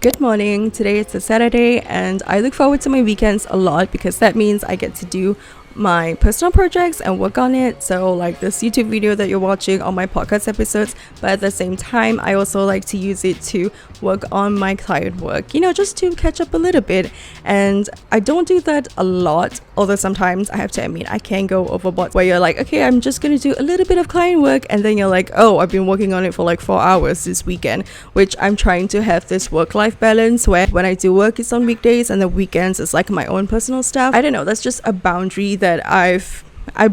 Good morning. Today it's a Saturday and I look forward to my weekends a lot because that means I get to do my personal projects and work on it. So like this YouTube video that you're watching on my podcast episodes, but at the same time I also like to use it to work on my client work, just to catch up a little bit. And I don't do that a lot, although sometimes I have to admit I can go overboard where you're like, okay, I'm just gonna do a little bit of client work, and then you're like, oh, I've been working on it for like 4 hours this weekend, which I'm trying to have this work-life balance where when I do work it's on weekdays and the weekends it's like my own personal stuff. I don't know, that's just a boundary that I've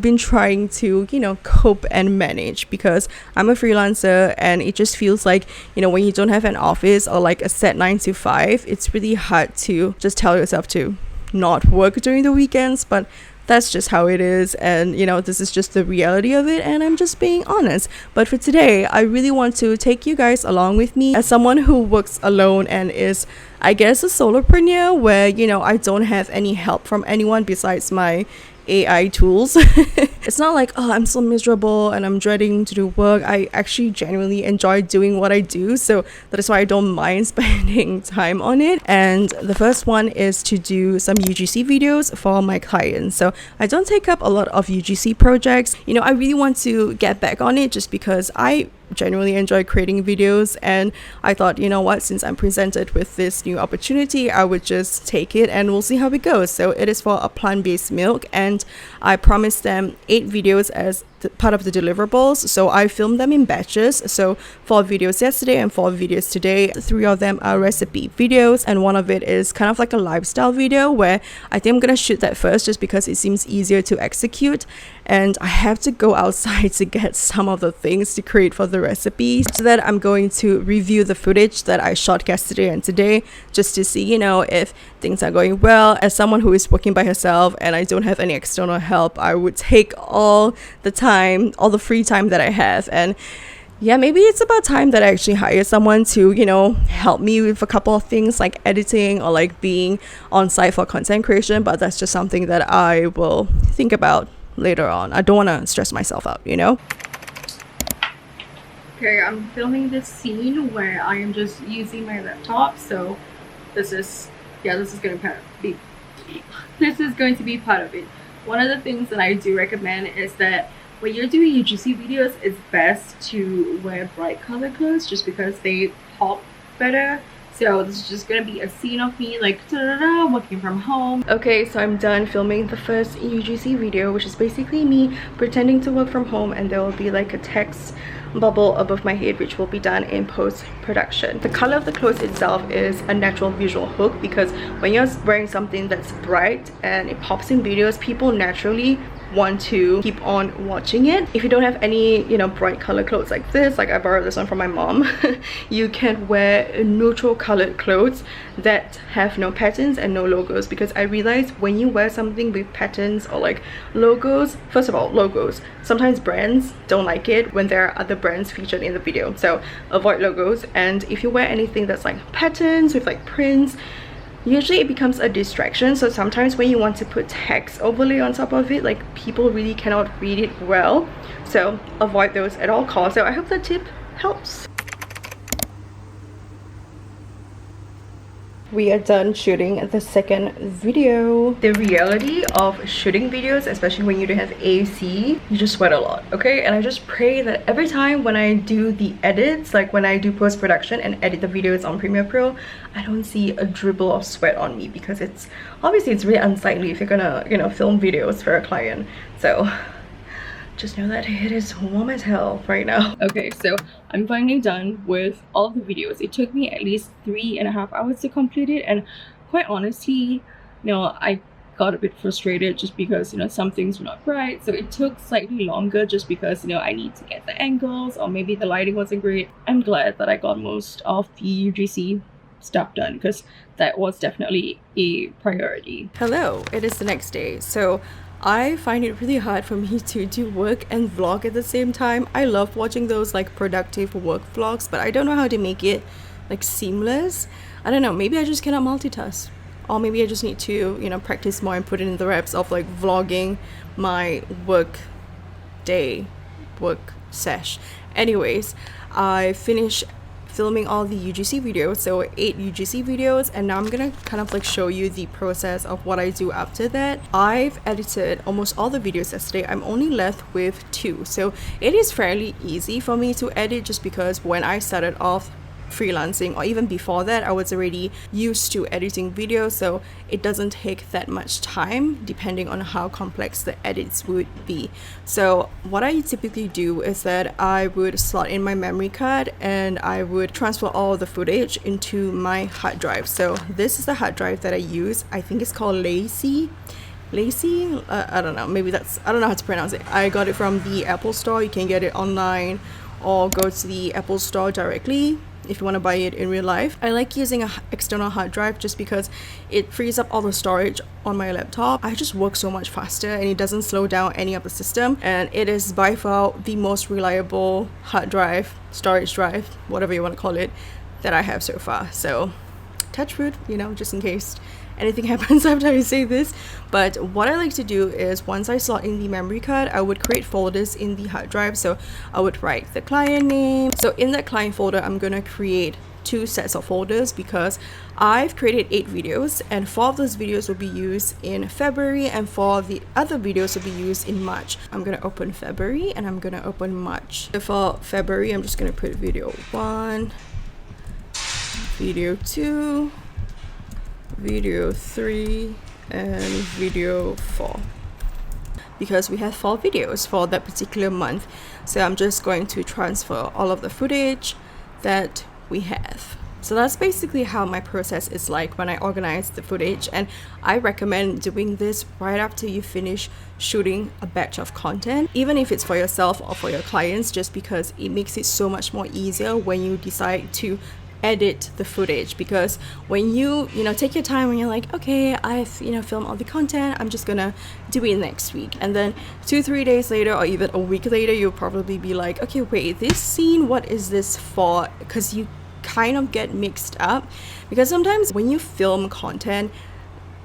been trying to cope and manage, because I'm a freelancer and it just feels like when you don't have an office or like a set 9 to 5, it's really hard to just tell yourself to not work during the weekends. But that's just how it is, and this is just the reality of it, and I'm just being honest. But for today I really want to take you guys along with me as someone who works alone and is, I guess, a solopreneur where I don't have any help from anyone besides my AI tools. It's not like, oh, I'm so miserable and I'm dreading to do work. I actually genuinely enjoy doing what I do, so that is why I don't mind spending time on it. And the first one is to do some UGC videos for my clients. So I don't take up a lot of UGC projects. I really want to get back on it just because I genuinely enjoy creating videos, and I thought, what, since I'm presented with this new opportunity, I would just take it and we'll see how it goes. So it is for a plant-based milk, and I promised them 8 videos as part of the deliverables. So I filmed them in batches, so 4 videos yesterday and 4 videos today. 3 of them are recipe videos, and one of it is kind of like a lifestyle video where I think I'm gonna shoot that first just because it seems easier to execute, and I have to go outside to get some of the things to create for the recipes. So that I'm going to review the footage that I shot yesterday and today just to see if things are going well. As someone who is working by herself and I don't have any external help, I would take all the free time that I have, and yeah, maybe it's about time that I actually hire someone to help me with a couple of things like editing or like being on site for content creation. But that's just something that I will think about later on. I don't want to stress myself out. Okay, I'm filming this scene where I am just using my laptop, so this is going to be part of it. One of the things that I do recommend is that when you're doing UGC videos, it's best to wear bright color clothes just because they pop better. So this is just gonna be a scene of me like working from home. Okay, so I'm done filming the first UGC video, which is basically me pretending to work from home, and there will be like a text bubble above my head which will be done in post-production. The color of the clothes itself is a natural visual hook, because when you're wearing something that's bright and it pops in videos, people naturally want to keep on watching it. If you don't have any bright color clothes like this, like I borrowed this one from my mom, you can wear neutral colored clothes that have no patterns and no logos, because I realized when you wear something with patterns or like logos, first of all, logos, sometimes brands don't like it when there are other brands featured in the video, so avoid logos. And if you wear anything that's like patterns with like prints, usually it becomes a distraction. So sometimes when you want to put text overlay on top of it, like people really cannot read it well, so avoid those at all costs. So I hope that tip helps. We are done shooting the second video. The reality of shooting videos, especially when you don't have AC, you just sweat a lot, okay? And I just pray that every time when I do the edits, like when I do post-production and edit the videos on Premiere Pro, I don't see a dribble of sweat on me, because it's really unsightly if you're gonna film videos for a client. So just know that it is warm as hell right now. Okay, so I'm finally done with all the videos. It took me at least 3.5 hours to complete it, and quite honestly, I got a bit frustrated just because some things were not right. So it took slightly longer just because I need to get the angles, or maybe the lighting wasn't great. I'm glad that I got most of the UGC stuff done, because that was definitely a priority. Hello, it is the next day. So I find it really hard for me to do work and vlog at the same time. I love watching those like productive work vlogs, but I don't know how to make it like seamless. I don't know, maybe I just cannot multitask, or maybe I just need to practice more and put it in the reps of like vlogging my work sesh. Anyways, I finished filming all the UGC videos, so 8 UGC videos, and now I'm gonna kind of like show you the process of what I do after that. I've edited almost all the videos yesterday. I'm only left with 2, so it is fairly easy for me to edit, just because when I started off freelancing, or even before that, I was already used to editing videos, so it doesn't take that much time depending on how complex the edits would be. So what I typically do is that I would slot in my memory card and I would transfer all the footage into my hard drive. So this is the hard drive that I use. I think it's called Lacy. I don't know, maybe I don't know how to pronounce it. I got it from the Apple store. You can get it online or go to the Apple store directly if you want to buy it in real life. I like using an external hard drive just because it frees up all the storage on my laptop. I just work so much faster and it doesn't slow down any of the system, and it is by far the most reliable hard drive, storage drive, whatever you want to call it, that I have so far. So touch wood, just in case anything happens after I say this. But what I like to do is, once I slot in the memory card, I would create folders in the hard drive. So I would write the client name. So in that client folder, I'm gonna create 2 sets of folders because I've created 8 videos, and 4 of those videos will be used in February and 4 of the other videos will be used in March. I'm gonna open February and I'm gonna open March. So for February, I'm just gonna put video 1, video 2, video 3, and video 4, because we have 4 videos for that particular month. So I'm just going to transfer all of the footage that we have. So that's basically how my process is like when I organize the footage, and I recommend doing this right after you finish shooting a batch of content, even if it's for yourself or for your clients, just because it makes it so much more easier when you decide to edit the footage. Because when you take your time, when you're like, okay, I've filmed all the content, I'm just gonna do it next week, and then 2-3 days later or even a week later, you'll probably be like, okay, wait, this scene, what is this for? Because you kind of get mixed up, because sometimes when you film content,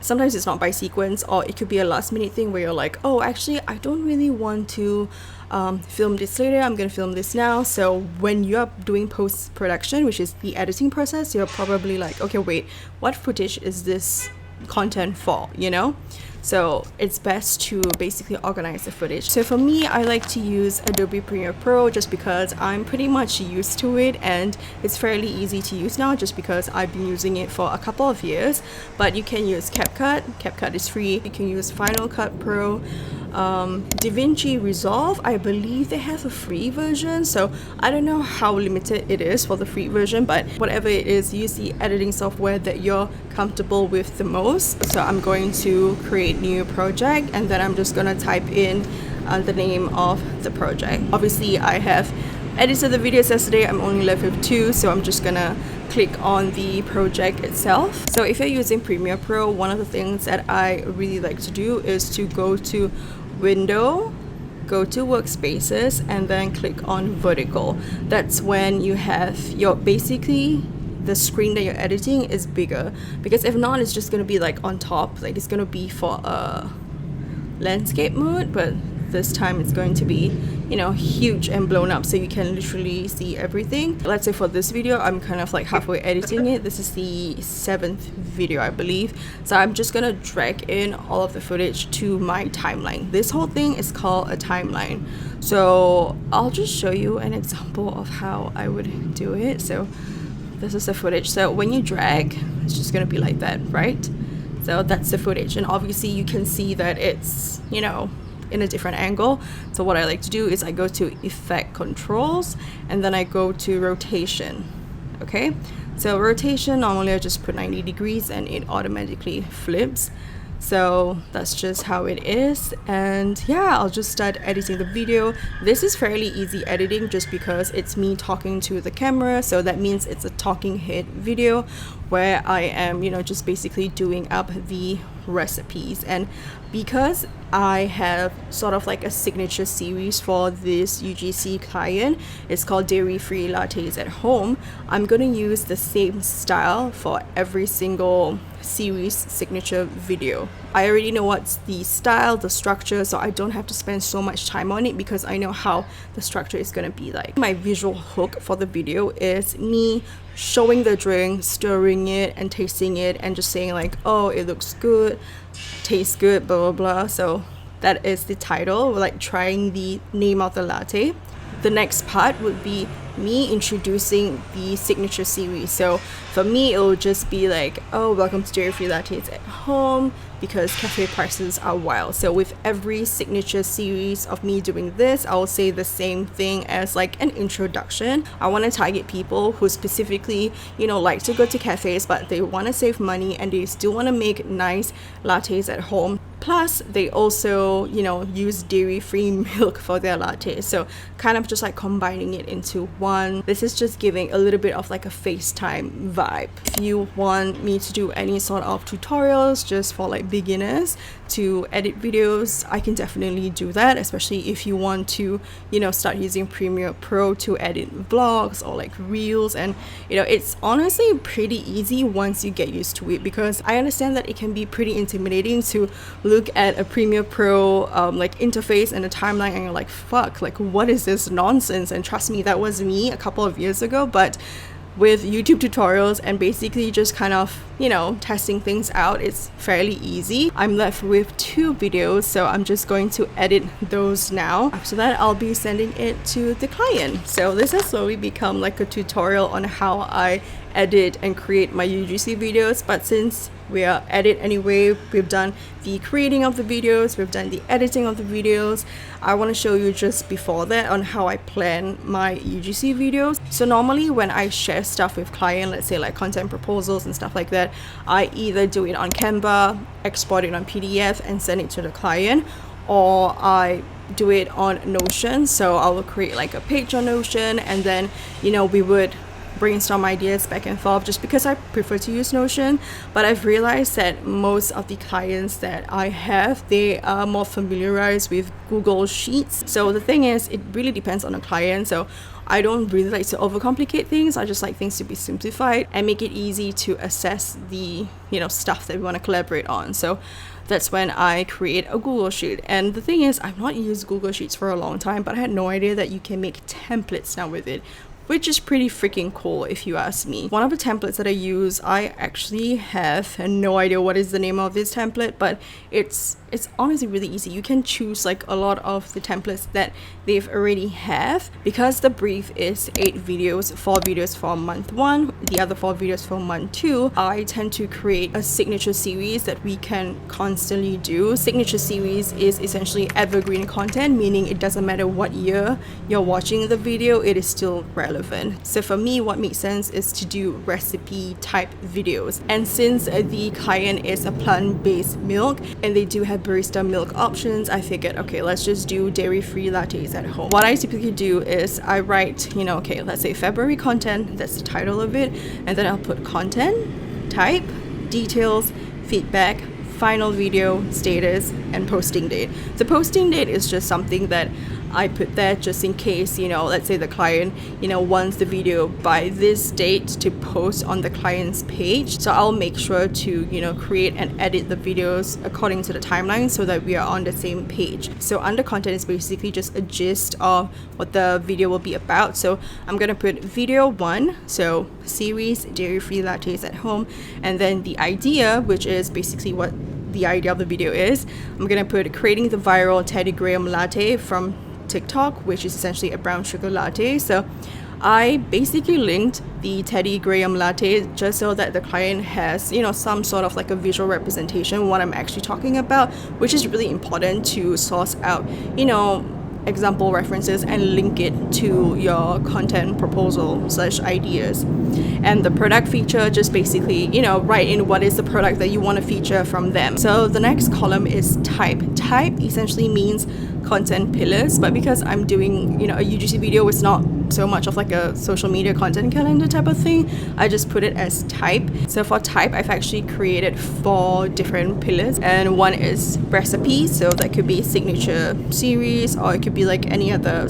sometimes it's not by sequence, or it could be a last minute thing where you're like, oh, actually I don't really want to film this later, I'm gonna film this now. So when you're doing post-production, which is the editing process, you're probably like, okay, wait, what footage is this content for, So it's best to basically organize the footage. So for me, I like to use Adobe Premiere Pro just because I'm pretty much used to it, and it's fairly easy to use now just because I've been using it for a couple of years. But you can use CapCut is free. You can use Final Cut Pro, DaVinci Resolve, I believe they have a free version, so I don't know how limited it is for the free version, but whatever it is, use the editing software that you're comfortable with the most. So I'm going to create new project, and then I'm just gonna type in the name of the project. Obviously I have edited the videos yesterday, I'm only left with 2, so I'm just gonna click on the project itself. So if you're using Premiere Pro, one of the things that I really like to do is to go to Window, go to Workspaces, and then click on Vertical. That's when you have basically the screen that you're editing is bigger, because if not, it's just gonna be like on top, like it's gonna be for a landscape mode, but this time it's going to be huge and blown up, so you can literally see everything. Let's say for this video, I'm kind of like halfway editing it. This is the 7th video, I believe, so I'm just gonna drag in all of the footage to my timeline. This whole thing is called a timeline, so I'll just show you an example of how I would do it. So this is the footage. So when you drag, it's just gonna be like that, right? So that's the footage, and obviously you can see that it's in a different angle. So what I like to do is I go to Effect Controls, and then I go to Rotation. Okay, so rotation, normally I just put 90 degrees and it automatically flips. So that's just how it is, and yeah, I'll just start editing the video. This is fairly easy editing just because it's me talking to the camera, so that means it's a talking head video where I am just basically doing up the recipes. And because I have sort of like a signature series for this UGC client, it's called Dairy Free Lattes at Home, I'm going to use the same style for every single series signature video. I already know what's the style, the structure, so I don't have to spend so much time on it because I know how the structure is going to be like. My visual hook for the video is me showing the drink, stirring it and tasting it and just saying like, oh, it looks good, tastes good, blah blah blah. So that is the title, like trying the name of the latte. The next part would be me introducing the signature series. So for me, it will just be like, oh, welcome to dairy-free lattes at home, because cafe prices are wild. So with every signature series of me doing this, I will say the same thing as like an introduction. I want to target people who specifically, like to go to cafes, but they want to save money and they still want to make nice lattes at home. Plus, they also, use dairy-free milk for their lattes. So kind of just like combining it into one. This is just giving a little bit of like a FaceTime vibe. If you want me to do any sort of tutorials just for like beginners to edit videos, I can definitely do that, especially if you want to, start using Premiere Pro to edit vlogs or like reels. And, it's honestly pretty easy once you get used to it, because I understand that it can be pretty intimidating to look at a Premiere Pro like interface and a timeline and you're like, fuck, like what is this nonsense? And trust me, that was me a couple of years ago. But with YouTube tutorials and basically just kind of, testing things out, it's fairly easy. I'm left with 2 videos, so I'm just going to edit those now. After that, I'll be sending it to the client. So this has slowly become like a tutorial on how I edit and create my UGC videos, but since we are at it anyway, we've done the creating of the videos, we've done the editing of the videos, I want to show you just before that on how I plan my UGC videos. So normally when I share stuff with client, let's say like content proposals and stuff like that, I either do it on Canva, export it on PDF and send it to the client, or I do it on Notion. So I will create like a page on Notion and then, we would brainstorm ideas back and forth, just because I prefer to use Notion. But I've realized that most of the clients that I have, they are more familiarized with Google Sheets. So the thing is, it really depends on the client. So I don't really like to overcomplicate things. I just like things to be simplified and make it easy to assess the, stuff that we want to collaborate on. So that's when I create a Google Sheet. And the thing is, I've not used Google Sheets for a long time, but I had no idea that you can make templates now with it, which is pretty freaking cool if you ask me. One of the templates that I use, I actually have no idea what is the name of this template, but it's honestly really easy. You can choose like a lot of the templates that they've already have. Because the brief is 8 videos, 4 videos for month 1, the other 4 videos for month 2, I tend to create a signature series that we can constantly do. Signature series is essentially evergreen content, meaning it doesn't matter what year you're watching the video, it is still relevant. So for me, what makes sense is to do recipe type videos. And since the client is a plant-based milk and they do have barista milk options, I figured, okay, let's just do dairy-free lattes at home. What I typically do is I write, okay, let's say February content, that's the title of it, and then I'll put content, type, details, feedback, final video, status, and posting date. The posting date is just something that I put there just in case, let's say the client, wants the video by this date to post on the client's page. So I'll make sure to, create and edit the videos according to the timeline so that we are on the same page. So under content is basically just a gist of what the video will be about. So I'm going to put video 1, so series dairy-free lattes at home, and then the idea, which is basically what the idea of the video is. I'm going to put creating the viral Teddy Graham latte from TikTok, which is essentially a brown sugar latte. So I basically linked the Teddy Graham latte just so that the client has, some sort of like a visual representation of what I'm actually talking about, which is really important to source out, example references and link it to your content proposal / ideas. And the product feature, just basically, write in what is the product that you want to feature from them. So the next column is type. Type essentially means content pillars, but because I'm doing, a UGC video, it's not so much of like a social media content calendar type of thing. I just put it as type. So for type, I've actually created 4 different pillars, and one is recipe, so that could be signature series or it could be like any other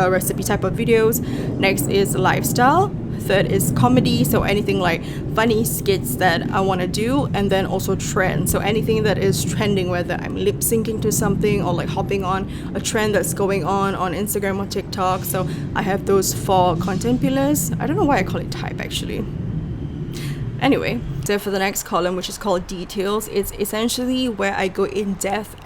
recipe type of videos. Next is lifestyle. third is comedy, so anything like funny skits that I want to do, and then also trend, so anything that is trending, whether I'm lip syncing to something or like hopping on a trend that's going on Instagram or TikTok. So I have those 4 content pillars. I don't know why I call it type actually. Anyway, so for the next column, which is called details, it's essentially where I go in depth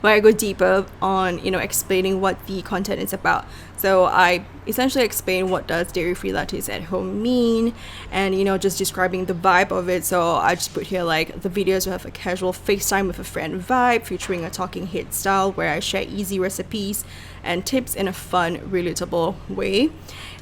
where I go deeper on, explaining what the content is about. So I essentially explain what does dairy-free lattes at home mean, and just describing the vibe of it. So I just put here like the videos will have a casual FaceTime with a friend vibe, featuring a talking head style where I share easy recipes and tips in a fun, relatable way.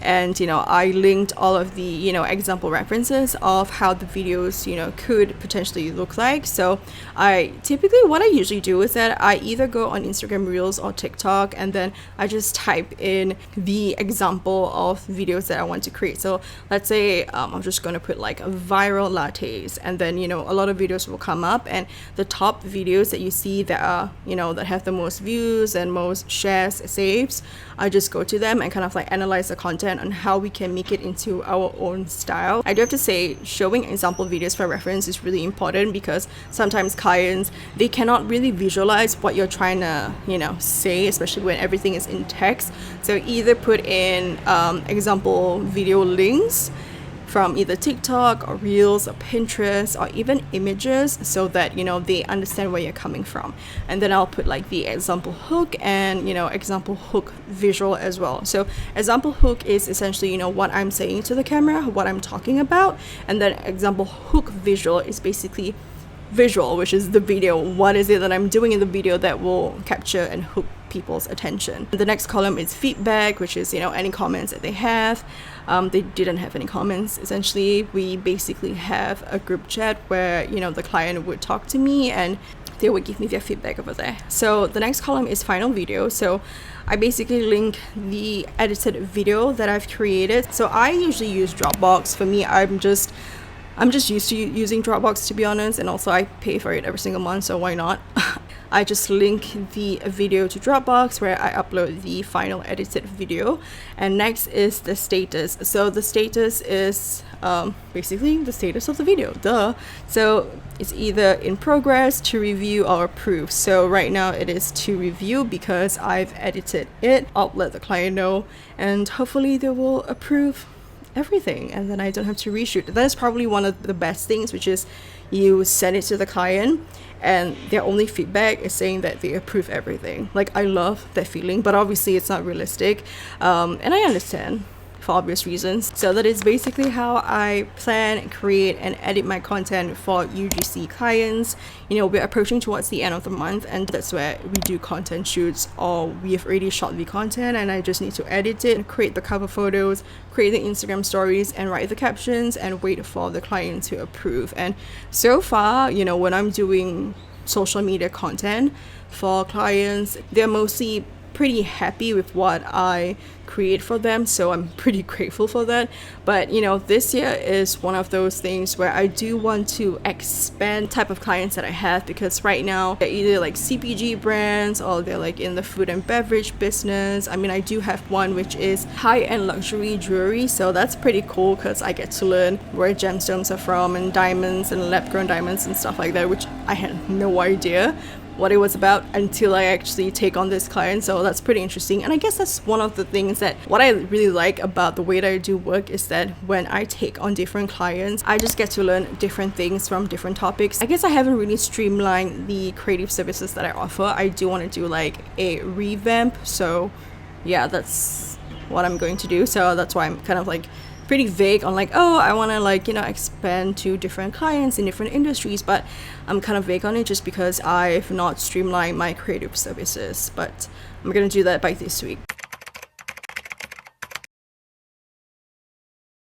And I linked all of the example references of how the videos could potentially look like. So what I usually do is that I either go on Instagram Reels or TikTok, and then I just type in the example of videos that I want to create. So let's say I'm just going to put like viral lattes, and then a lot of videos will come up, and the top videos that you see that are that have the most views and most shares, saves, I just go to them and kind of like analyze the content on how we can make it into our own style. I do have to say, showing example videos for reference is really important, because sometimes clients, they cannot really visualize what you're trying to say, especially when everything is in text. So either put in example video links from either TikTok or Reels or Pinterest, or even images, so that they understand where you're coming from. And then I'll put like the example hook and example hook visual as well. So example hook is essentially what I'm saying to the camera, what I'm talking about, and then example hook visual is basically visual, which is the video. What is it that I'm doing in the video that will capture and hook people's attention? The next column is feedback, which is any comments that they have. They didn't have any comments. Essentially, we basically have a group chat where the client would talk to me and they would give me their feedback over there. So the next column is final video. So I basically link the edited video that I've created. So I usually use Dropbox. For me, I'm just used to using Dropbox, to be honest, and also I pay for it every single month, so why not? I just link the video to Dropbox where I upload the final edited video. And next is the status. So the status is basically the status of the video, duh. So it's either in progress, to review, or approved. So right now it is to review because I've edited it. I'll let the client know, and hopefully they will approve everything, and then I don't have to reshoot. That is probably one of the best things, which is you send it to the client and their only feedback is saying that they approve everything. Like, I love that feeling, but obviously it's not realistic, and I understand for obvious reasons. So that is basically how I plan, create, and edit my content for UGC clients. We're approaching towards the end of the month, and that's where we do content shoots, or we have already shot the content and I just need to edit it, create the cover photos, create the Instagram stories, and write the captions, and wait for the client to approve. And so far, when I'm doing social media content for clients, they're mostly pretty happy with what I create for them, so I'm pretty grateful for that. But this year is one of those things where I do want to expand type of clients that I have, because right now they're either like CPG brands or they're like in the food and beverage business. I mean, I do have one which is high-end luxury jewelry, so that's pretty cool because I get to learn where gemstones are from, and diamonds and lab-grown diamonds and stuff like that, which I had no idea what it was about until I actually take on this client. So that's pretty interesting. And I guess that's one of the things that what I really like about the way that I do work is that when I take on different clients, I just get to learn different things from different topics. I guess I haven't really streamlined the creative services that I offer. I do want to do like a revamp. So yeah, that's what I'm going to do. So that's why I'm kind of like pretty vague on like, oh, I want to expand to different clients in different industries, but I'm kind of vague on it just because I've not streamlined my creative services. But I'm gonna do that by this week.